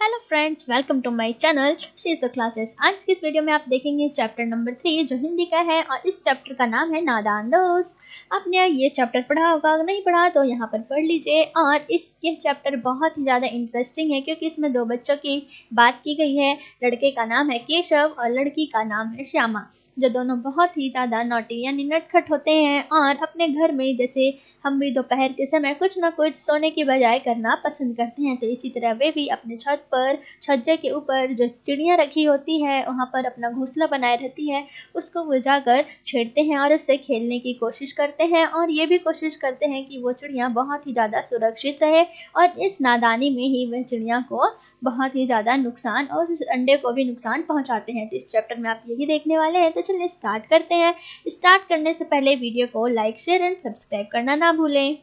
Hello friends, welcome to my channel Shijo classes. आज की इस वीडियो में आप देखेंगे चैप्टर नंबर 3 जो हिंदी का है और इस चैप्टर का नाम है नादान दोस्त। आपने ये चैप्टर पढ़ा होगा, अगर नहीं पढ़ा तो यहाँ पर पढ़ लीजिए। और ये चैप्टर बहुत ही ज़्यादा इंटरेस्टिंग है क्योंकि इसमें दो बच्चों की बात की गई है। लड़के का नाम है केशव और लड़की का नाम है श्यामा, जो दोनों बहुत ही ज़्यादा नॉटी यानी नटखट होते हैं और अपने घर में जैसे हम भी दोपहर के समय कुछ ना कुछ सोने की बजाय करना पसंद करते हैं, तो इसी तरह वे भी अपने छत पर छज्जे के ऊपर जो चिड़ियाँ रखी होती है वहाँ पर अपना घोंसला बनाए रहती है, उसको वो जाकर छेड़ते हैं और उससे खेलने की कोशिश करते हैं और ये भी कोशिश करते हैं कि वो चिड़ियाँ बहुत ही ज़्यादा सुरक्षित रहे। और इस नादानी में ही वह चिड़िया को बहुत ही ज़्यादा नुकसान और उस अंडे को भी नुकसान पहुंचाते हैं। तो इस चैप्टर में आप यही देखने वाले हैं। तो चलिए स्टार्ट करते हैं। स्टार्ट करने से पहले वीडियो को लाइक, शेयर एंड सब्सक्राइब करना ना भूलें।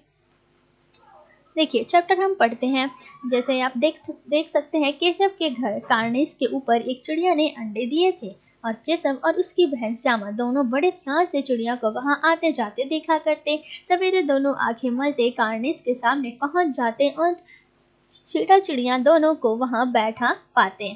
देखिए चैप्टर हम पढ़ते हैं। जैसे आप देख सकते हैं, केशव के घर कार्निस के ऊपर एक चिड़िया ने अंडे दिए थे और केशव और उसकी बहन श्यामा दोनों बड़े ध्यान से चिड़िया को वहां आते जाते देखा करते। सवेरे दोनों आंखें मलते कार्निस के सामने पहुंच जाते और चिड़िया दोनों को वहां बैठा पाते।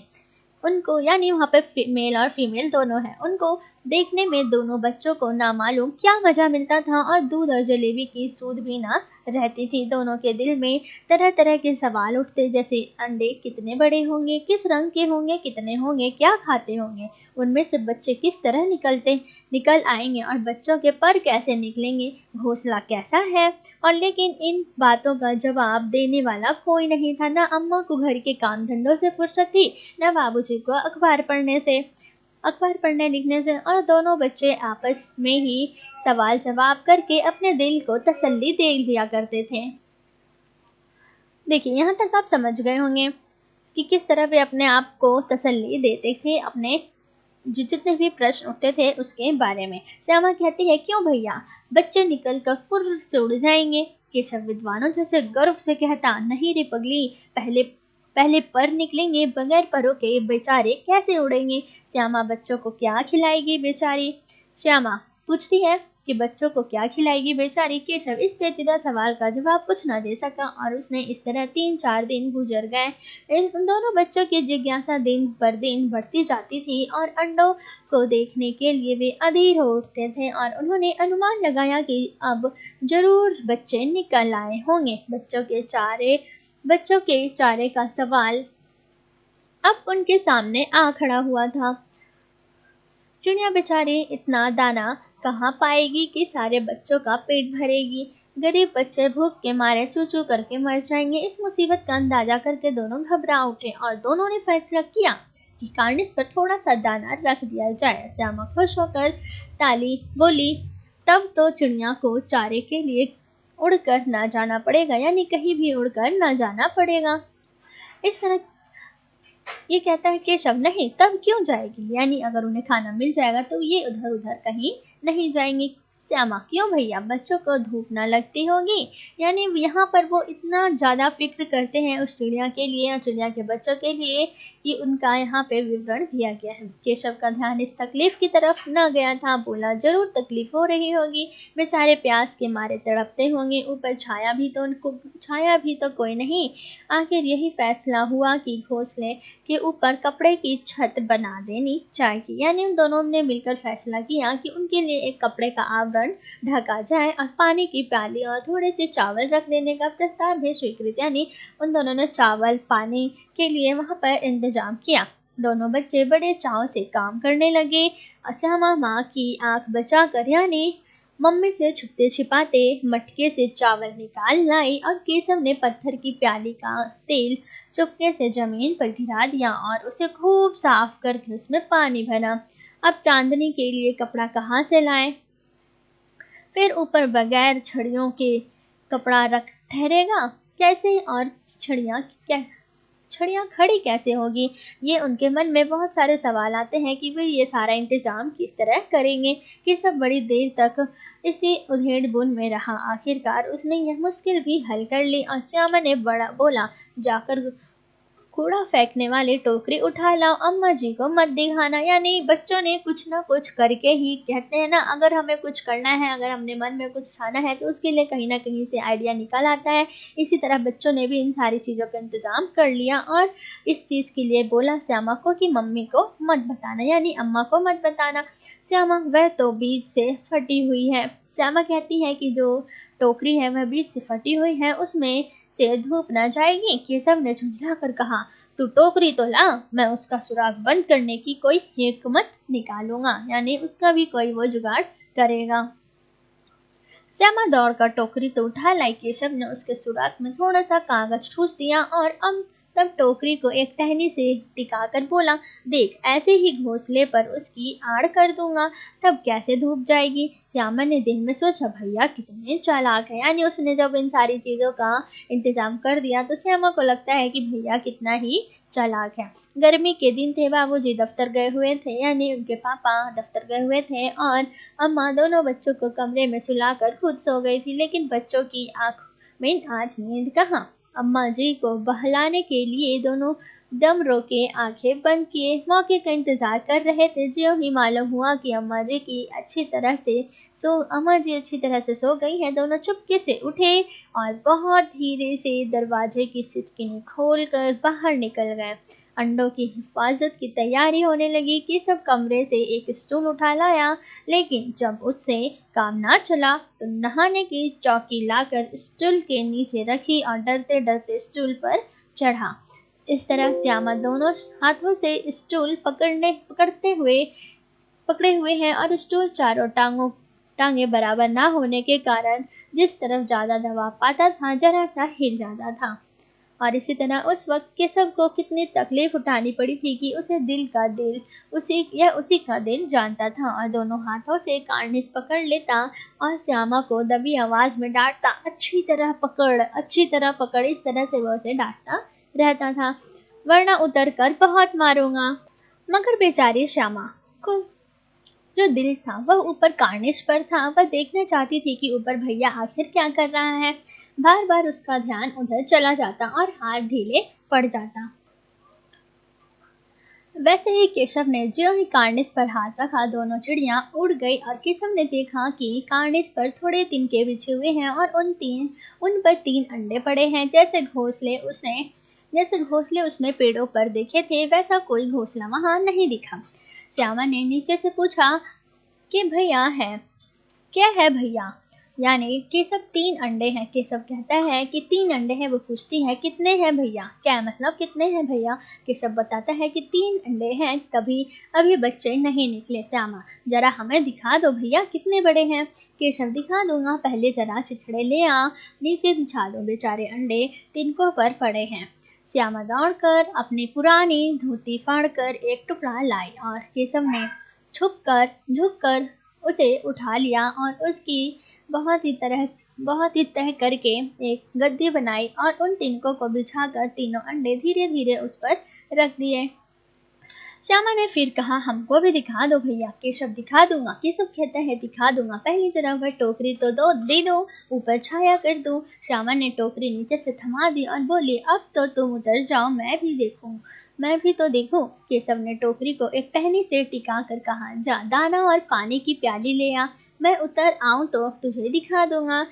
उनको यानी वहाँ पे मेल और फीमेल दोनों हैं। उनको देखने में दोनों बच्चों को ना मालूम क्या मजा मिलता था और दूध और जलेबी की सूध भी ना रहती थी। दोनों के दिल में तरह तरह के सवाल उठते, जैसे अंडे कितने बड़े होंगे, किस रंग के होंगे, कितने होंगे, क्या खाते होंगे, उनमें से बच्चे किस तरह निकल आएंगे और बच्चों के पर कैसे निकलेंगे, घोंसला कैसा है। और लेकिन इन बातों का जवाब देने वाला कोई नहीं था। ना अम्मा को घर के काम धंधों से फुर्सत थी, न बाबूजी को अखबार पढ़ने लिखने से, और दोनों बच्चे आपस में ही सवाल जवाब करके अपने दिल को तसल्ली दे लिया करते थे। देखिए यहाँ तक आप समझ गए होंगे कि किस तरह वे अपने आप को तसल्ली देते थे, अपने जितने भी प्रश्न उठते थे उसके बारे में। श्यामा कहती है, क्यों भैया, बच्चे निकल कर फुर्र से उड़ जाएंगे। केशव विद्वानों जैसे गर्व से कहता, नहीं रे पगली, पहले पहले पर निकलेंगे, बगैर परों के बेचारे कैसे उड़ेंगे। श्यामा बच्चों को क्या खिलाएगी बेचारी। श्यामा पूछती है कि बच्चों को क्या खिलाएगी बेचारी। केशव इस पेचीदा सवाल का जवाब कुछ न दे सका और उसने इस तरह 3-4 दिन गुजर गए। उन दोनों बच्चों की जिज्ञासा दिन पर दिन बढ़ती जाती थी और अंडों को देखने के लिए वे अधीर हो उठते थे और उन्होंने अनुमान लगाया कि अब जरूर बच्चे निकल आए होंगे। बच्चों के चारे का सवाल अब उनके सामने आ खड़ा हुआ था। चिड़िया बेचारी इतना दाना कहाँ पाएगी कि सारे बच्चों का पेट भरेगी। गरीब बच्चे भूख के मारे चू चू करके मर जाएंगे। इस मुसीबत का अंदाजा करके दोनों घबरा उठे और दोनों ने फैसला किया कि कार्निस पर थोड़ा सा दाना रख दिया जाए। श्यामा खुश होकर ताली बोली, तब तो चिड़िया को चारे के लिए उड़कर ना जाना पड़ेगा, यानी कहीं भी उड़कर ना जाना पड़ेगा। इस तरह ये कहता है केशव, नहीं तब क्यों जाएगी, यानी अगर उन्हें खाना मिल जाएगा तो ये उधर उधर कहीं नहीं जाएंगी। श्यामा, क्यों भैया, बच्चों को धूप ना लगती होगी। यानी यहाँ पर वो इतना ज़्यादा फिक्र करते हैं उस चिड़िया के लिए और चिड़िया के बच्चों के लिए कि उनका यहाँ पे विवरण दिया गया है। केशव का ध्यान इस तकलीफ की तरफ न गया था। बोला, जरूर तकलीफ हो रही होगी, बेचारे प्यास के मारे तड़पते होंगे, ऊपर छाया भी तो कोई नहीं। आखिर यही फैसला हुआ कि घोंसले के ऊपर कपड़े की छत बना देनी चाहिए। यानी उन दोनों ने मिलकर फैसला किया कि उनके लिए एक कपड़े का आवरण ढका जाए और पानी की प्याली और थोड़े से चावल रख देने का प्रस्ताव भी स्वीकृत। यानी उन दोनों ने चावल पानी के लिए वहां पर इंतजाम किया। दोनों बच्चे बड़े चाव से काम करने लगे। श्यामा माँ की आंख बचाकर यानी मम्मी से छुपते छिपाते मटके से चावल निकाल लाई और केशव ने पत्थर की प्याली का तेल चुपके से जमीन पर गिरा दिया और उसे खूब साफ करके उसमें पानी भरा। अब चांदनी के लिए कपड़ा कहाँ से लाएं? फिर ऊपर बगैर छड़ियों के कपड़ा रख ठहरेगा कैसे, और छड़ियाँ खड़ी कैसे होगी। ये उनके मन में बहुत सारे सवाल आते हैं कि वे ये सारा इंतजाम किस तरह करेंगे। कि सब बड़ी देर तक इसी उधेड़ बुन में रहा। आखिरकार उसने यह मुश्किल भी हल कर ली और श्यामा ने बड़ा बोला, जाकर कूड़ा फेंकने वाली टोकरी उठा लाओ, अम्मा जी को मत दिखाना। यानी बच्चों ने कुछ ना कुछ करके ही, कहते हैं ना, अगर हमें कुछ करना है, अगर हमने मन में कुछ ठाना है तो उसके लिए कहीं ना कहीं से आइडिया निकल आता है। इसी तरह बच्चों ने भी इन सारी चीज़ों का इंतज़ाम कर लिया और इस चीज़ के लिए बोला श्यामा को कि मम्मी को मत बताना, यानी अम्मा को मत बताना। श्यामा, वह तो बीच से फटी हुई है। श्यामा कहती है कि जो टोकरी है वह बीच से फटी हुई है, उसमें से धूप न जाएगी। केशव ने झुंझला कर कहा, तू टोकरी तो ला, मैं उसका सुराग बंद करने की कोई हिकमत निकालूंगा, यानी उसका भी कोई वो जुगाड़ करेगा। श्यामा दौड़कर टोकरी तो उठा लाई। केशव ने उसके सुराग में थोड़ा सा कागज ठूस दिया और तब टोकरी को एक टहनी से टिकाकर बोला, देख, ऐसे ही घोंसले पर उसकी आड़ कर दूंगा, तब कैसे धूप जाएगी। श्यामा ने दिन में सोचा, भैया कितने चालाक है, यानी उसने जब इन सारी चीज़ों का इंतजाम कर दिया तो श्यामा को लगता है कि भैया कितना ही चालाक है। गर्मी के दिन थे, बाबूजी दफ्तर गए हुए थे, यानी उनके पापा दफ्तर गए हुए थे और अम्मा दोनों बच्चों को कमरे में सुलाकर खुद सो गई थी। लेकिन बच्चों की आंख में आज नींद कहाँ। अम्मा जी को बहलाने के लिए दोनों दम रोके आंखें बंद किए मौके का इंतजार कर रहे थे। ज्यों ही मालूम हुआ कि अम्मा जी अच्छी तरह से सो गई है, दोनों चुपके से उठे और बहुत धीरे से दरवाजे की सिटकिनी खोलकर बाहर निकल गए। अंडों की हिफाजत की तैयारी होने लगी कि सब कमरे से एक स्टूल उठा लाया, लेकिन जब उससे काम ना चला तो नहाने की चौकी लाकर स्टूल के नीचे रखी और डरते डरते स्टूल पर चढ़ा। इस तरह श्यामा दोनों हाथों से स्टूल पकड़े हुए हैं और स्टूल चारों टांगे बराबर ना होने के कारण जिस तरफ ज्यादा दबाव पाता था जरा सा हिल जाता था। और इसी तरह उस वक्त केशव को कितनी तकलीफ उठानी पड़ी थी कि उसी का दिल जानता था और दोनों हाथों से कार्निस पकड़ लेता और श्यामा को दबी आवाज में डांटता, अच्छी तरह पकड़। इस तरह से वह उसे डांटता रहता था, वरना उतर कर बहुत मारूंगा। मगर बेचारी श्यामा को जो दिल था वह ऊपर कार्निश पर था। वह देखना चाहती थी कि ऊपर भैया आखिर क्या कर रहा है। बार बार उसका ध्यान उधर चला जाता और हाथ ढीले पड़ जाता। वैसे ही केशव ने ज्यों ही कार्निस पर हाथ रखा, दोनों चिड़ियां उड़ गई और केशव ने देखा कि कार्निस पर थोड़े तिनके बिछे हुए हैं और उन पर 3 अंडे पड़े हैं। जैसे घोंसले उसने पेड़ों पर देखे थे वैसा कोई घोंसला वहां नहीं दिखा। श्यामा ने नीचे से पूछा कि भैया है क्या है भैया, यानी केशव 3 अंडे हैं। केशव कहता है कि 3 अंडे हैं। वो पूछती है कितने हैं भैया, क्या मतलब कितने हैं भैया। केशव बताता है कि 3 अंडे हैं, तभी अभी बच्चे नहीं निकले। श्यामा, जरा हमें दिखा दो भैया कितने बड़े हैं। केशव, दिखा दूंगा, पहले जरा चिथड़े ले आ, नीचे बिछा दो, बेचारे अंडे तिनकों पर पड़े हैं। श्यामा दौड़कर अपनी पुरानी धोती फाड़कर एक टुकड़ा लाई और केशव ने झुककर उसे उठा लिया और उसकी बहुत ही तह करके एक गद्दी बनाई और उन तिनकों को बिछाकर तीनों अंडे धीरे धीरे उस पर रख दिए। श्यामा ने फिर कहा, हमको भी दिखा दो भैया। केशव, दिखा दूंगा। केशव कहता है, दिखा दूंगा, पहले जरा वह टोकरी तो दे दो, ऊपर छाया कर दो। श्यामा ने टोकरी नीचे से थमा दी और बोली, अब तो तुम उतर जाओ, मैं भी तो देखूं। केशव ने टोकरी को एक टहनी से टिका कर कहा, जा दाना और पानी की प्याली ले आ, मैं उतर आऊं तो तुझे दिखा दूंगा।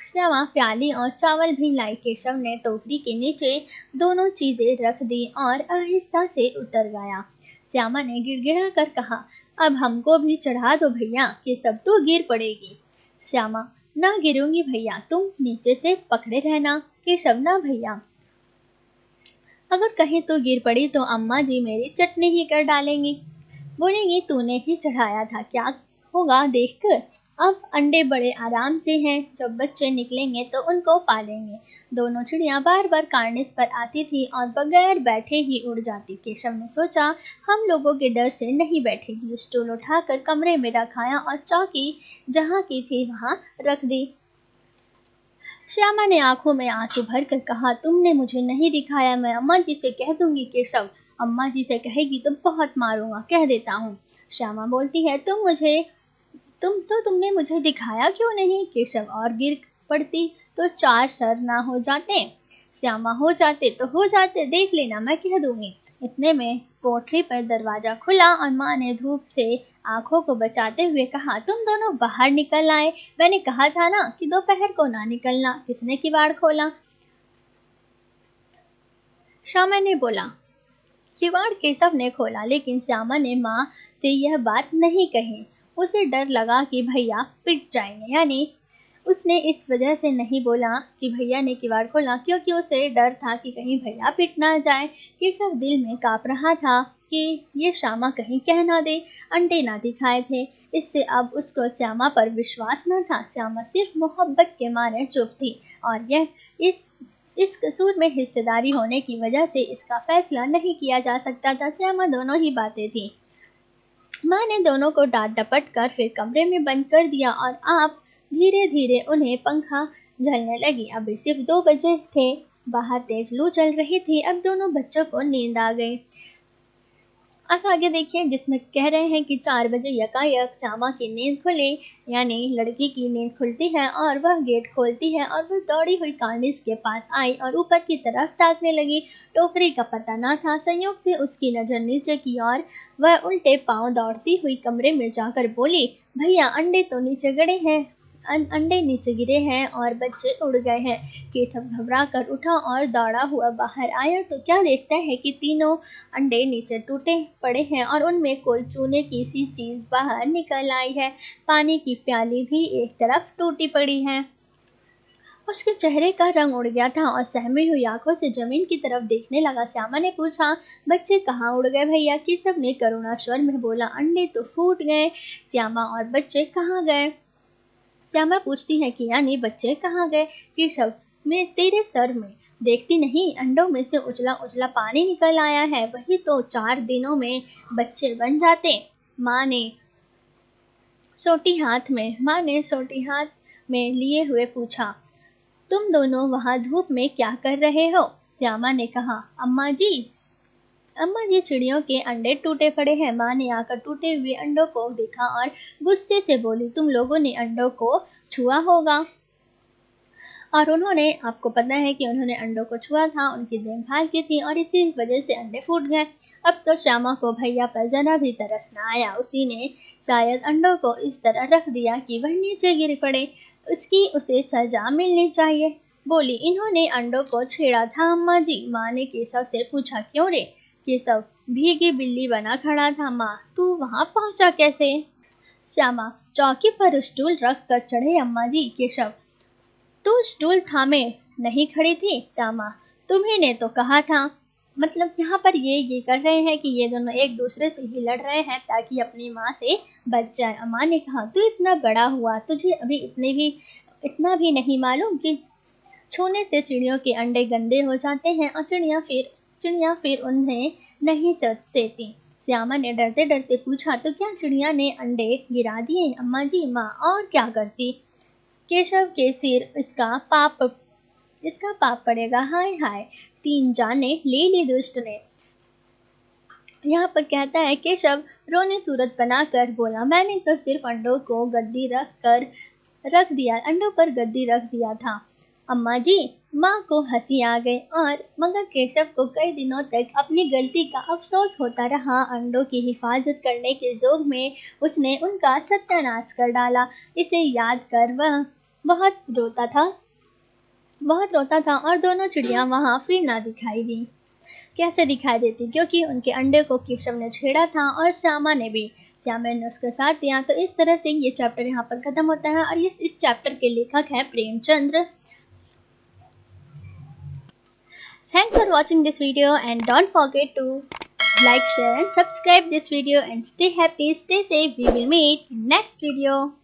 श्यामा प्याली और चावल भी लाई। केशव ने टोकरी के नीचे दोनों चीजें रख दी और आहिस्ता से उतर गया। श्यामा ने गिड़गिड़ा कर कहा, अब हमको भी चढ़ा दो भैया, केशव तो गिर पड़ेगी। श्यामा, ना गिरूंगी भैया, तुम नीचे से पकड़े रहना। केशव, ना भैया, अगर कहीं तो गिर पड़ी तो अम्मा जी मेरी चटनी ही कर डालेंगी, बोलेंगी तूने ही चढ़ाया था, क्या होगा देखकर। अब अंडे बड़े आराम से हैं, जब बच्चे निकलेंगे तो उनको पालेंगे। दोनों चिड़ियां बार बार कार्निस पर आती थी और बगैर बैठे ही उड़ जाती। केशव ने सोचा, हम लोगों के डर से नहीं बैठेगी। स्टूल उठाकर कमरे में रखाया और चौकी जहाँ की थी वहां रख दी। श्यामा ने आंखों में आंसू भरकर कहा, तुमने मुझे नहीं दिखाया, मैं अम्मा जी से कह दूंगी। केशव, अम्मा जी से कहेगी तो बहुत मारूंगा, कह देता हूँ। श्यामा बोलती है, तुमने मुझे दिखाया क्यों नहीं। केशव, और गिर पड़ती तो 4 सर ना हो जाते। श्यामा हो जाते तो हो जाते, देख लेना मैं कह दूंगी। इतने में कोठरी पर दरवाजा खुला और माँ ने धूप से आंखों को बचाते हुए कहा, तुम दोनों बाहर निकल आए। मैंने कहा था ना कि दोपहर को ना निकलना। किसने किवाड़ खोला? श्यामा ने बोला। किवाड़ केशव ने खोला, लेकिन श्यामा ने माँ से यह बात नहीं कही। उसे डर लगा कि भैया पिट जाएंगे, यानी उसने इस वजह से नहीं बोला कि भैया ने किवाड़ खोला, क्योंकि उसे डर था कि कहीं भैया पिट ना जाए। केशव दिल में कांप रहा था कि ये श्यामा कहीं कह ना दे। अंडे ना दिखाए थे, इससे अब उसको श्यामा पर विश्वास न था। श्यामा सिर्फ मोहब्बत के मारे चुप थी, और यह इस कसूर में हिस्सेदारी होने की वजह से इसका फैसला नहीं किया जा सकता था। श्यामा दोनों ही बातें थी। माँ ने दोनों को डांट डपट कर फिर कमरे में बंद कर दिया, और आप धीरे धीरे उन्हें पंखा झलने लगी। अभी सिर्फ 2 बजे थे, बाहर तेज लू चल रही थी। अब दोनों बच्चों को नींद आ गई। अब आगे देखिए, जिसमें कह रहे हैं कि 4 बजे यकायक श्यामा की नींद खुली, यानी लड़की की नींद खुलती है और वह गेट खोलती है और वह दौड़ी हुई कार्निस के पास आई और ऊपर की तरफ ताकने लगी। टोकरी का पता ना था। संयोग से उसकी नजर नीचे की और वह उल्टे पांव दौड़ती हुई कमरे में जाकर बोली, भैया अंडे तो नीचे गड़े हैं, अंडे नीचे गिरे हैं और बच्चे उड़ गए हैं। केशव घबरा कर उठा और दौड़ा हुआ बाहर आया तो क्या देखता है कि तीनों अंडे नीचे टूटे पड़े हैं और उनमें कोई चूने की सी चीज बाहर निकल आई है। पानी की प्याली भी एक तरफ टूटी पड़ी है। उसके चेहरे का रंग उड़ गया था और सहमी हुई आंखों से जमीन की तरफ देखने लगा। श्यामा ने पूछा, बच्चे कहाँ उड़ गए भैया? केशव ने करुणा स्वर में बोला, अंडे तो फूट गए। श्यामा, और बच्चे कहाँ गए? श्यामा पूछती है कि यानी बच्चे कहाँ गए? केशव, मैं तेरे सर में देखती नहीं, अंडों में से उजला उजला पानी निकल आया है, वही तो 4 दिनों में बच्चे बन जाते। माँ ने सोटी हाथ में लिए हुए पूछा, तुम दोनों वहाँ धूप में क्या कर रहे हो? श्यामा ने कहा, अम्मा जी चिड़ियों के अंडे टूटे पड़े हैं। माँ ने आकर टूटे हुए अंडों को देखा और गुस्से से बोली, तुम लोगों ने अंडों को छुआ होगा। और उन्होंने, आपको पता है कि उन्होंने अंडों को छुआ था, उनकी देखभाल की थी और इसी वजह से अंडे फूट गए। अब तो श्यामा को भैया पर जरा भी तरस न आया। उसी ने शायद अंडों को इस तरह रख दिया कि वह नीचे गिर पड़े। उसे सजा मिलनी चाहिए। बोली, इन्होंने अंडों को छेड़ा था अम्मा जी। माँ ने केशव से पूछा, क्यों रे? केशव भीगी बिल्ली बना खड़ा था। माँ, तू वहां पहुंचा कैसे? श्यामा, चौकी पर स्टूल रख कर चढ़े अम्मा जी। केशव, तू स्टूल थामे नहीं खड़ी थी? श्यामा, तुम्ही ने तो कहा था। मतलब यहाँ पर ये कर रहे हैं कि ये दोनों एक दूसरे से ही लड़ रहे हैं ताकि अपनी माँ से बच जाए। अम्मा ने कहा, तू इतना बड़ा हुआ, तुझे अभी इतना भी नहीं मालूम कि छूने से चिड़ियों के अंडे गंदे हो जाते हैं और चिड़िया फिर उन्हें नहीं सेती। श्यामा ने डरते डरते पूछा, तो क्या चिड़िया ने अंडे गिरा दिए? अम्मा जी, माँ और क्या करती? केशव के सिर इसका पाप पड़ेगा। हाय हाय, 3 जाने ले ली दुष्ट ने। यहाँ पर कहता है, केशव रोने सूरत बनाकर बोला, मैंने तो सिर्फ अंडों पर गद्दी रख दिया था अम्मा जी। माँ को हंसी आ गई और मगर केशव को कई दिनों तक अपनी गलती का अफसोस होता रहा। अंडों की हिफाजत करने के जोग में उसने उनका सत्यानाश कर डाला। इसे याद कर वह बहुत रोता था और दोनों चिड़िया वहां फिर ना दिखाई दी। कैसे दिखाई देती? क्योंकि उनके अंडे को केशव ने छेड़ा था और श्यामा ने उसका साथ दिया। तो इस तरह से ये चैप्टर यहाँ पर खत्म होता है और इस चैप्टर के लेखक है Premchandra. Thanks for watching this video and don't forget to like, share and subscribe this video and stay happy, stay safe. We will meet in next video.